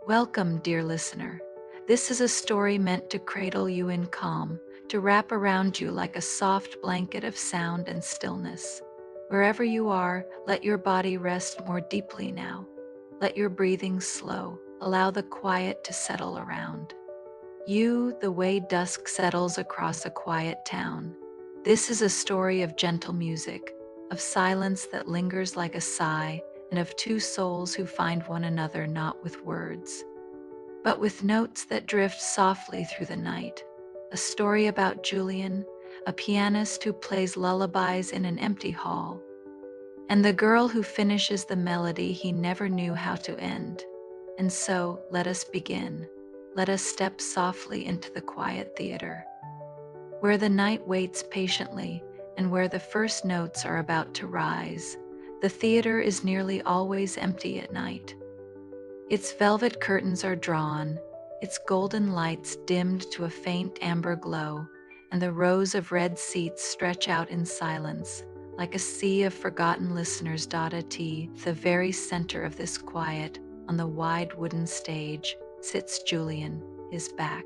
Welcome, dear listener. This is a story meant to cradle you in calm, to wrap around you like a soft blanket of sound and stillness. Wherever you are, let your body rest more deeply now. Let your breathing slow. Allow the quiet to settle around you the way dusk settles across a quiet town. This is a story of gentle music, of silence that lingers like a sigh, and of two souls who find one another not with words but with notes that drift softly through the night. A story about Julian, a pianist who plays lullabies in an empty hall, and the girl who finishes the melody he never knew how to end. And so, let us begin. Let us step softly into the quiet theater, where the night waits patiently and where the first notes are about to rise. The theater is nearly always empty at night. Its velvet curtains are drawn, its golden lights dimmed to a faint amber glow, and the rows of red seats stretch out in silence, like a sea of forgotten listeners. At the very center of this quiet, on the wide wooden stage, sits Julian. His back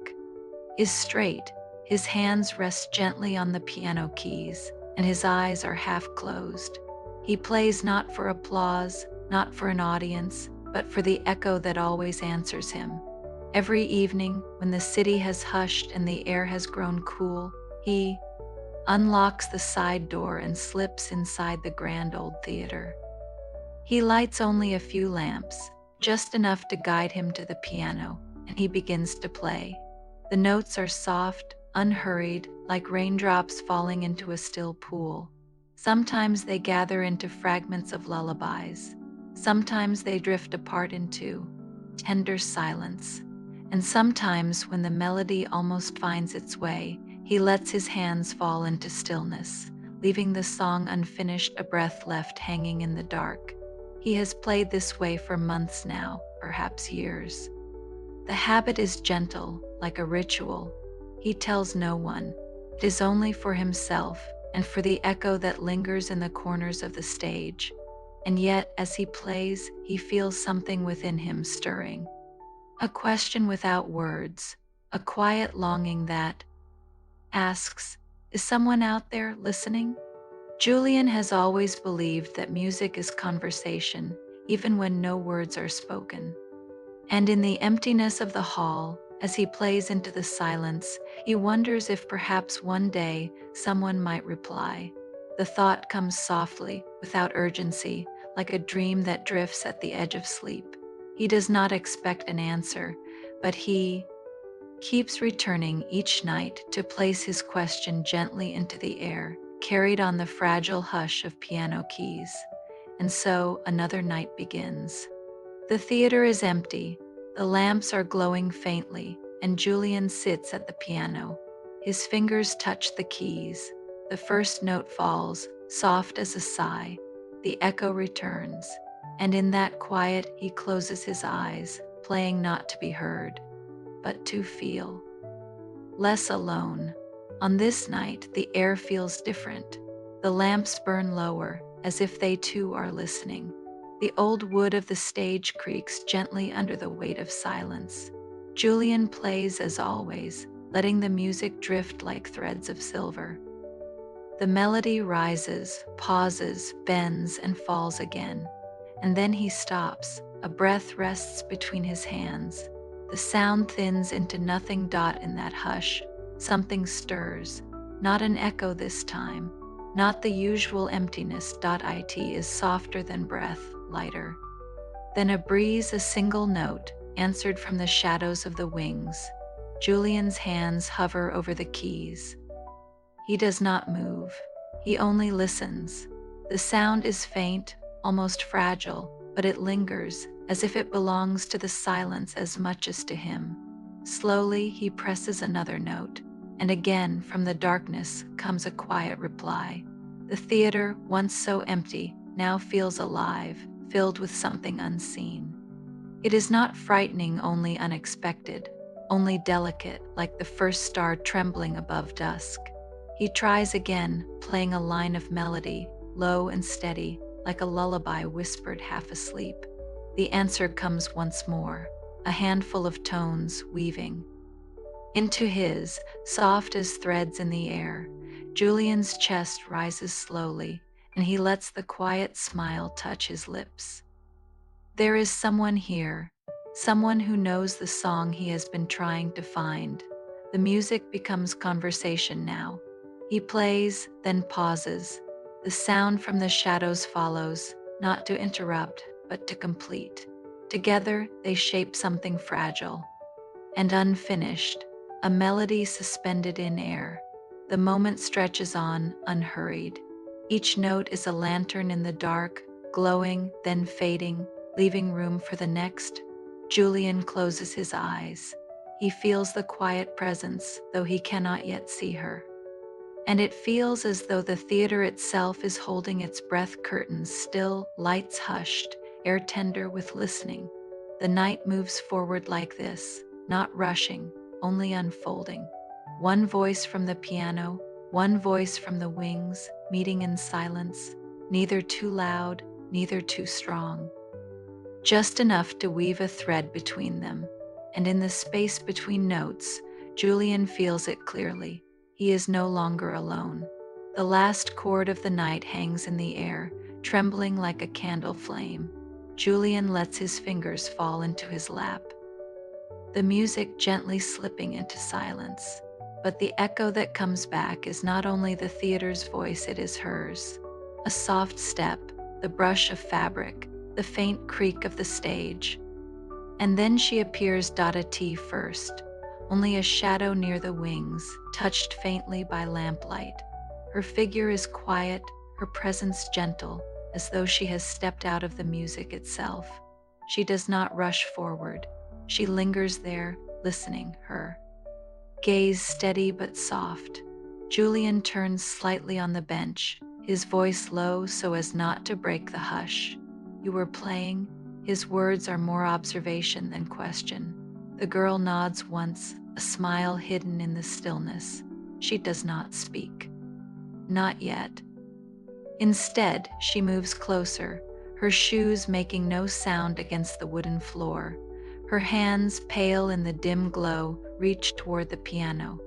is straight, his hands rest gently on the piano keys, and his eyes are half closed. He plays not for applause, not for an audience, but for the echo that always answers him. Every evening, when the city has hushed and the air has grown cool, he unlocks the side door and slips inside the grand old theater. He lights only a few lamps, just enough to guide him to the piano, and he begins to play. The notes are soft, unhurried, like raindrops falling into a still pool. Sometimes they gather into fragments of lullabies. Sometimes they drift apart into tender silence. And sometimes, when the melody almost finds its way, he lets his hands fall into stillness, leaving the song unfinished, a breath left hanging in the dark. He has played this way for months now, perhaps years. The habit is gentle, like a ritual. He tells no one. It is only for himself and for the echo that lingers in the corners of the stage. And yet, as he plays, he feels something within him stirring. A question without words, a quiet longing that asks, is someone out there listening? Julian has always believed that music is conversation, even when no words are spoken. And in the emptiness of the hall, as he plays into the silence, he wonders if perhaps one day someone might reply. The thought comes softly, without urgency, like a dream that drifts at the edge of sleep. He does not expect an answer, but he keeps returning each night to place his question gently into the air, carried on the fragile hush of piano keys. And so another night begins. The theater is empty, the lamps are glowing faintly, and Julian sits at the piano. His fingers touch the keys. The first note falls, soft as a sigh. The echo returns, and in that quiet he closes his eyes, playing not to be heard, but to feel. Less alone. On this night, the air feels different. The lamps burn lower, as if they too are listening. The old wood of the stage creaks gently under the weight of silence. Julian plays as always, letting the music drift like threads of silver. The melody rises, pauses, bends, and falls again. And then he stops. A breath rests between his hands. The sound thins into nothing. In that hush, something stirs. Not an echo this time. Not the usual emptiness. It is softer than breath, lighter. Then a breeze, a single note, answered from the shadows of the wings. Julian's hands hover over the keys. He does not move. He only listens. The sound is faint, almost fragile, but it lingers, as if it belongs to the silence as much as to him. Slowly, he presses another note, and again from the darkness comes a quiet reply. The theater, once so empty, now feels alive, filled with something unseen. It is not frightening, only unexpected, only delicate, like the first star trembling above dusk. He tries again, playing a line of melody, low and steady, like a lullaby whispered half asleep. The answer comes once more, a handful of tones weaving into his, soft as threads in the air. Julian's chest rises slowly, and he lets the quiet smile touch his lips. There is someone here, someone who knows the song he has been trying to find. The music becomes conversation now. He plays, then pauses. The sound from the shadows follows, not to interrupt, but to complete. Together, they shape something fragile and unfinished, a melody suspended in air. The moment stretches on, unhurried. Each note is a lantern in the dark, glowing, then fading, leaving room for the next. Julian closes his eyes. He feels the quiet presence, though he cannot yet see her. And it feels as though the theater itself is holding its breath, curtains still, lights hushed, air tender with listening. The night moves forward like this, not rushing, only unfolding. One voice from the piano, one voice from the wings, meeting in silence, neither too loud, neither too strong. Just enough to weave a thread between them. And in the space between notes, Julian feels it clearly. He is no longer alone. The last chord of the night hangs in the air, trembling like a candle flame. Julian lets his fingers fall into his lap, the music gently slipping into silence. But the echo that comes back is not only the theater's voice, it is hers. A soft step, the brush of fabric, the faint creak of the stage. And then she appears a T first, only a shadow near the wings, touched faintly by lamplight. Her figure is quiet, her presence gentle, as though she has stepped out of the music itself. She does not rush forward. She lingers there, listening, her gaze steady but soft. Julian turns slightly on the bench, his voice low so as not to break the hush. "You were playing?" His words are more observation than question. The girl nods once, a smile hidden in the stillness. She does not speak. Not yet. Instead, she moves closer, her shoes making no sound against the wooden floor. Her hands, pale in the dim glow, reach toward the piano.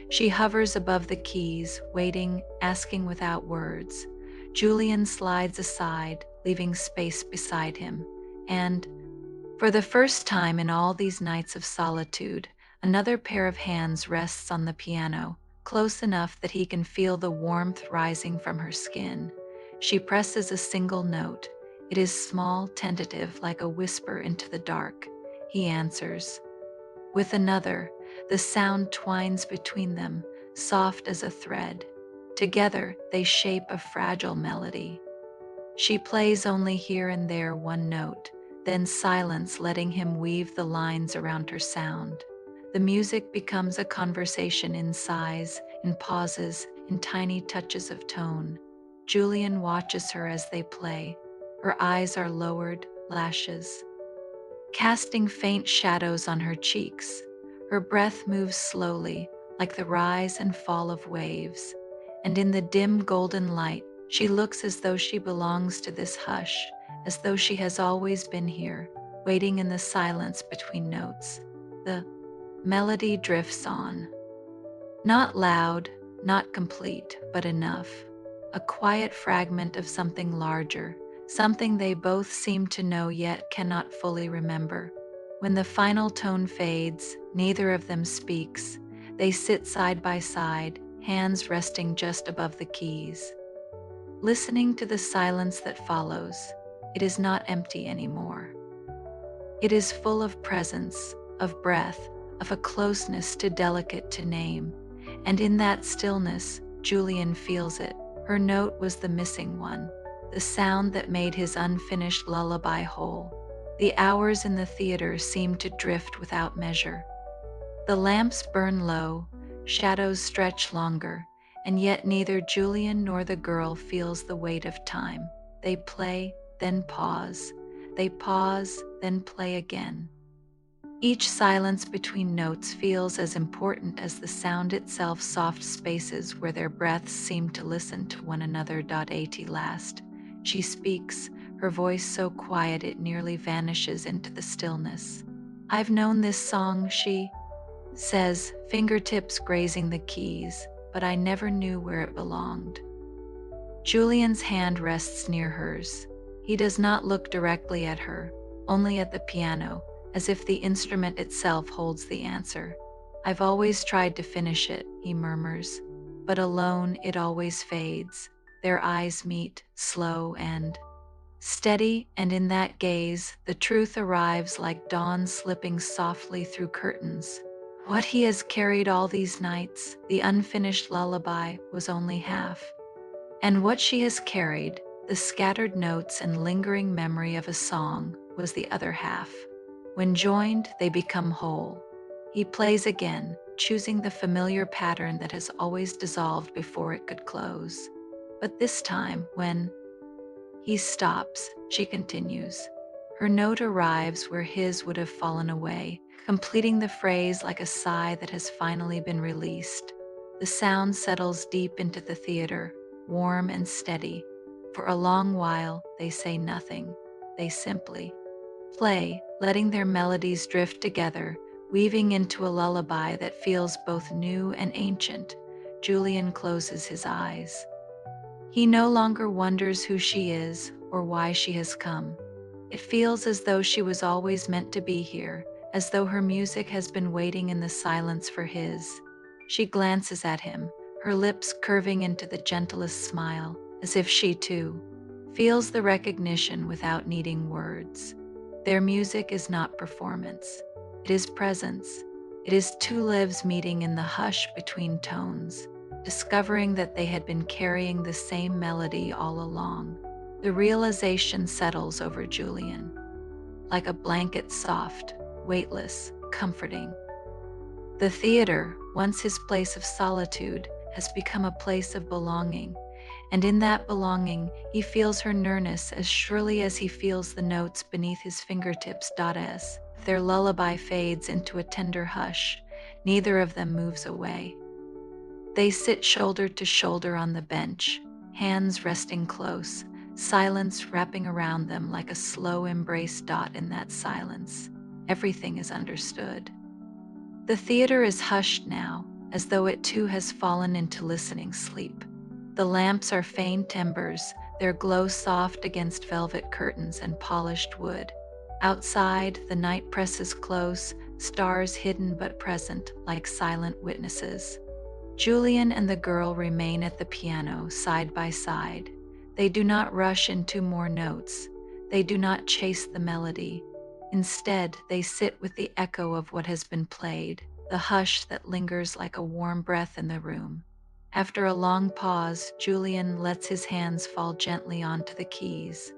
She hovers above the keys, waiting, asking without words. Julian slides aside, leaving space beside him. And, for the first time in all these nights of solitude, another pair of hands rests on the piano, close enough that he can feel the warmth rising from her skin. She presses a single note. It is small, tentative, like a whisper into the dark. He answers. With another, the sound twines between them, soft as a thread. Together, they shape a fragile melody. She plays only here and there one note, then silence, letting him weave the lines around her sound. The music becomes a conversation in sighs, in pauses, in tiny touches of tone. Julian watches her as they play. Her eyes are lowered, lashes casting faint shadows on her cheeks. Her breath moves slowly, like the rise and fall of waves. And in the dim golden light, she looks as though she belongs to this hush, as though she has always been here, waiting in the silence between notes. The melody drifts on. Not loud, not complete, but enough. A quiet fragment of something larger, something they both seem to know yet cannot fully remember. When the final tone fades, neither of them speaks. They sit side by side, hands resting just above the keys. Listening to the silence that follows, it is not empty anymore. It is full of presence, of breath, of a closeness too delicate to name. And in that stillness, Julian feels it. Her note was the missing one, the sound that made his unfinished lullaby whole. The hours in the theater seemed to drift without measure. The lamps burn low, shadows stretch longer, and yet neither Julian nor the girl feels the weight of time. They play, then pause. They pause, then play again. Each silence between notes feels as important as the sound itself, soft spaces where their breaths seem to listen to one another. At last, she speaks, her voice so quiet it nearly vanishes into the stillness. "I've known this song," she says, fingertips grazing the keys, "but I never knew where it belonged." Julian's hand rests near hers. He does not look directly at her, only at the piano, as if the instrument itself holds the answer. "I've always tried to finish it," he murmurs, "but alone it always fades." Their eyes meet, slow and steady, and in that gaze, the truth arrives like dawn slipping softly through curtains. What he has carried all these nights, the unfinished lullaby, was only half. And what she has carried, the scattered notes and lingering memory of a song, was the other half. When joined, they become whole. He plays again, choosing the familiar pattern that has always dissolved before it could close. But this time, when he stops, she continues. Her note arrives where his would have fallen away, completing the phrase like a sigh that has finally been released. The sound settles deep into the theater, warm and steady. For a long while, they say nothing. They simply play, letting their melodies drift together, weaving into a lullaby that feels both new and ancient. Julian closes his eyes. He no longer wonders who she is or why she has come. It feels as though she was always meant to be here, as though her music has been waiting in the silence for his. She glances at him, her lips curving into the gentlest smile, as if she too feels the recognition without needing words. Their music is not performance, it is presence. It is two lives meeting in the hush between tones, discovering that they had been carrying the same melody all along. The realization settles over Julian, like a blanket, soft, weightless, comforting. The theater, once his place of solitude, has become a place of belonging, and in that belonging, he feels her nearness as surely as he feels the notes beneath his fingertips. As their lullaby fades into a tender hush, neither of them moves away. They sit shoulder to shoulder on the bench, hands resting close, silence wrapping around them like a slow embrace. In that silence, everything is understood. The theater is hushed now, as though it too has fallen into listening sleep. The lamps are faint embers, their glow soft against velvet curtains and polished wood. Outside, the night presses close, stars hidden but present, like silent witnesses. Julian and the girl remain at the piano, side by side. They do not rush into more notes. They do not chase the melody. Instead, they sit with the echo of what has been played, the hush that lingers like a warm breath in the room. After a long pause, Julian lets his hands fall gently onto the keys.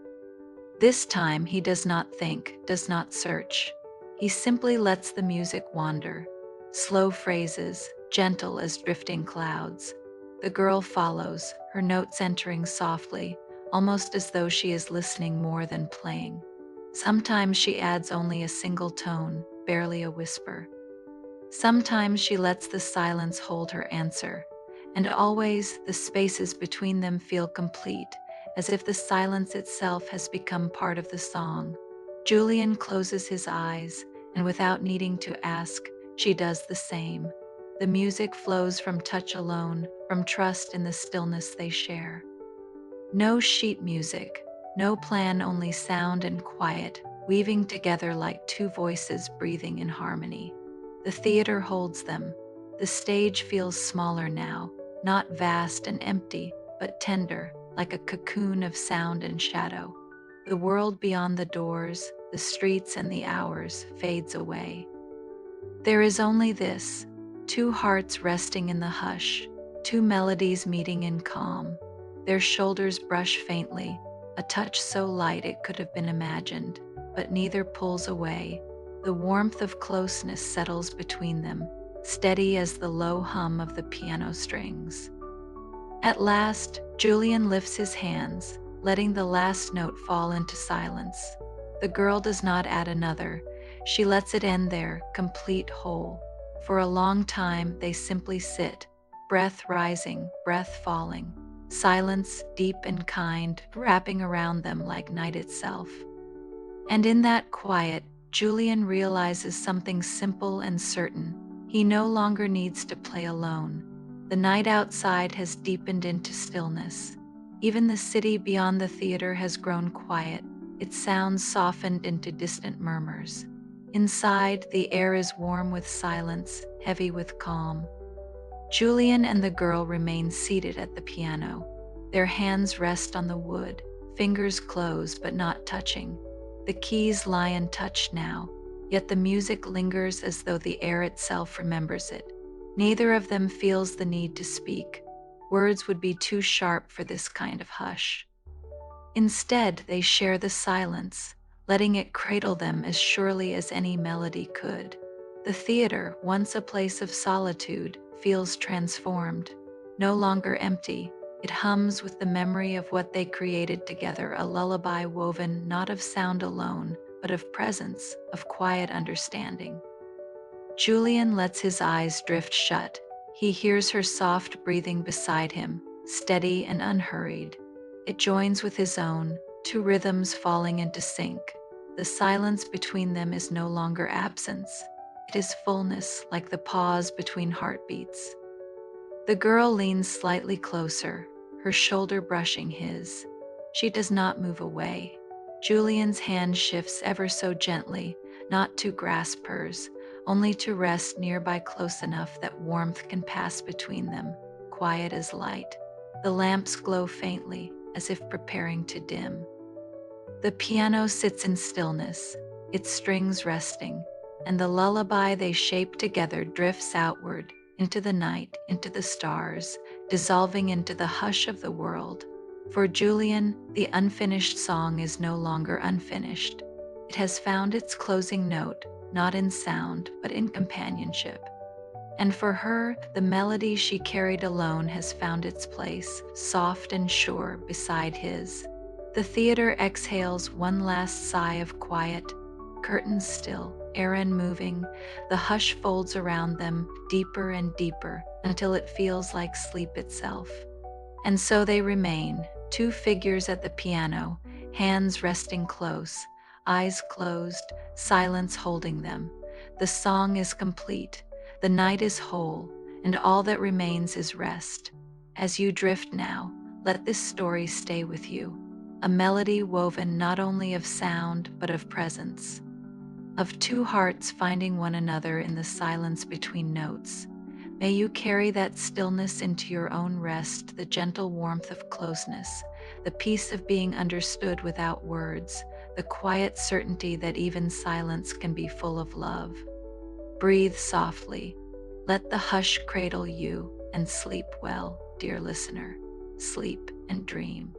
This time, he does not think, does not search. He simply lets the music wander. Slow phrases, gentle as drifting clouds. The girl follows, her notes entering softly, almost as though she is listening more than playing. Sometimes she adds only a single tone, barely a whisper. Sometimes she lets the silence hold her answer, and always the spaces between them feel complete, as if the silence itself has become part of the song. Julian closes his eyes, and without needing to ask, she does the same. The music flows from touch alone, from trust in the stillness they share. No sheet music, no plan, only sound and quiet, weaving together like two voices breathing in harmony. The theater holds them. The stage feels smaller now, not vast and empty, but tender, like a cocoon of sound and shadow. The world beyond the doors, the streets and the hours fades away. There is only this, two hearts resting in the hush, two melodies meeting in calm. Their shoulders brush faintly, a touch so light it could have been imagined, but neither pulls away. The warmth of closeness settles between them, steady as the low hum of the piano strings. At last, Julian lifts his hands, letting the last note fall into silence. The girl does not add another. She lets it end there, complete, whole. For a long time, they simply sit, breath rising, breath falling, silence deep and kind, wrapping around them like night itself. And in that quiet, Julian realizes something simple and certain. He no longer needs to play alone. The night outside has deepened into stillness. Even the city beyond the theater has grown quiet, its sounds softened into distant murmurs. Inside, the air is warm with silence, heavy with calm. Julian and the girl remain seated at the piano. Their hands rest on the wood, fingers closed but not touching. The keys lie untouched now, yet the music lingers as though the air itself remembers it. Neither of them feels the need to speak. Words would be too sharp for this kind of hush. Instead, they share the silence, letting it cradle them as surely as any melody could. The theater, once a place of solitude, feels transformed. No longer empty, it hums with the memory of what they created together, a lullaby woven not of sound alone, but of presence, of quiet understanding. Julian lets his eyes drift shut. He hears her soft breathing beside him, steady and unhurried. It joins with his own, two rhythms falling into sync. The silence between them is no longer absence. It is fullness, like the pause between heartbeats. The girl leans slightly closer, her shoulder brushing his. She does not move away. Julian's hand shifts ever so gently, not to grasp hers, only to rest nearby close enough that warmth can pass between them, quiet as light. The lamps glow faintly, as if preparing to dim. The piano sits in stillness, its strings resting, and the lullaby they shape together drifts outward, into the night, into the stars, dissolving into the hush of the world. For Julian, the unfinished song is no longer unfinished. It has found its closing note, not in sound, but in companionship. And for her, the melody she carried alone has found its place, soft and sure, beside his. The theater exhales one last sigh of quiet, curtains still, air unmoving, the hush folds around them, deeper and deeper, until it feels like sleep itself. And so they remain, two figures at the piano, hands resting close, eyes closed, silence holding them. The song is complete, the night is whole, and all that remains is rest. As you drift now, let this story stay with you, a melody woven not only of sound but of presence, of two hearts finding one another in the silence between notes. May you carry that stillness into your own rest, the gentle warmth of closeness, the peace of being understood without words, the quiet certainty that even silence can be full of love. Breathe softly. Let the hush cradle you, and sleep well, dear listener. Sleep and dream.